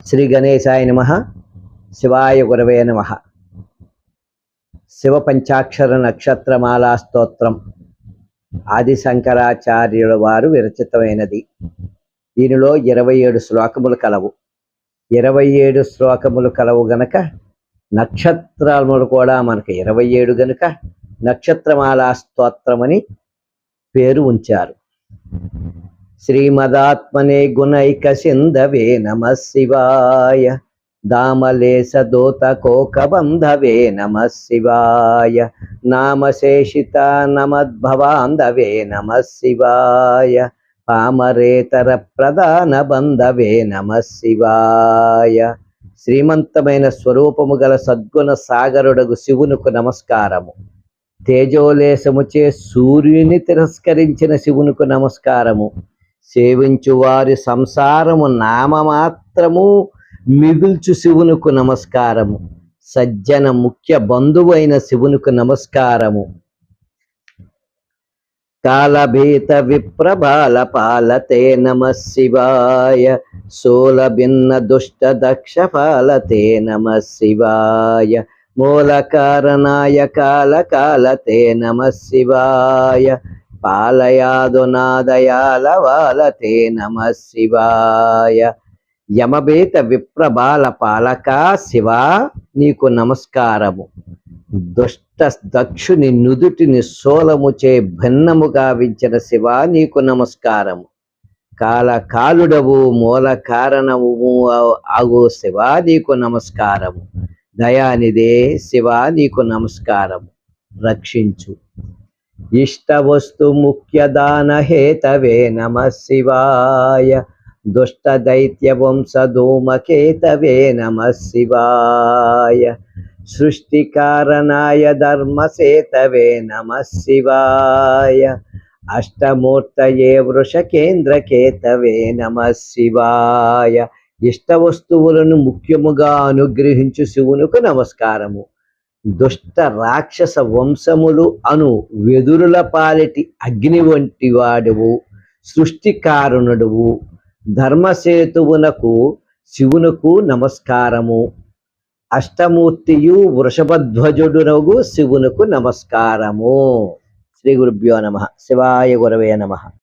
శ్రీ గణేశాయ నమః. శివాయ గురవే నమః. శివ పంచాక్షర నక్షత్రమాలా స్తోత్రం ఆది శంకరాచార్యుల వారు విరచితమైనది. దీనిలో 27 శ్లోకములు కలవు. 27 శ్లోకములు కలవు గనక నక్షత్రములు కూడా మనకు 27 గనుక నక్షత్రమాలా స్తోత్రమని పేరు ఉంచారు. శ్రీమదాత్మనే గుణైక సింధవే నమః శివాయ. దామలేశ దోత కోకబంధవే నమః శివాయ. నామశేషిత నమద్భవాంధవే నమః శివాయ. పామరేతర ప్రధాన బంధవే నమః శివాయ. శ్రీమంతమైన స్వరూపము గల సద్గుణ సాగరుడగు శివునకు నమస్కారము. తేజోలేశముచే సూర్యుని తిరస్కరించిన శివునకు నమస్కారము. సేవించు వారి సంసారము నామమాత్రము మిగుల్చు శివునకు నమస్కారము. సజ్జన ముఖ్య బంధువైన శివునకు నమస్కారము. కాలభీత విప్రబాల పాలతే నమః శివాయ. సోల భిన్న దుష్ట దక్ష పాలతే నమః శివాయ. మూల కారణాయ కాల కాలతే నమః శివాయ. పాలయాదునాదయాల వాలతే నమః శివాయ. యమభీత విప్రబాల పాలక శివా నీకు నమస్కారము. దుష్ట దక్షుని నుదుటిని సోలముచే భిన్నముగా వించిన శివా నీకు నమస్కారము. కాలకాలుడవు మూల కారణము అగు శివా నీకు నమస్కారము. దయానిదే శివా నీకు నమస్కారము. రక్షించు. ఇష్ట వస్తు ముఖ్య దాన హేతవే నమః శివాయ. దుష్ట దైత్య వంశ ధూమకేతవే నమః శివాయ. సృష్టి కారణాయ ధర్మసేతవే నమః శివాయ. అష్టమూర్తయే వృషకేంద్రకేతవే నమః శివాయ. ఇష్ట వస్తువులను ముఖ్యముగా అనుగ్రహించు శివునకు నమస్కారము. దుష్ట రాక్షస వంశములు అను వెదురుల పాలిటి అగ్ని వంటి వాడువు. సృష్టికారుణుడువు. ధర్మసేతువునకు శివునకు నమస్కారము. అష్టమూర్తియు వృషభధ్వజుడునగు శివునకు నమస్కారము. శ్రీ గురుభ్యో నమః. శివాయ గురవే నమః.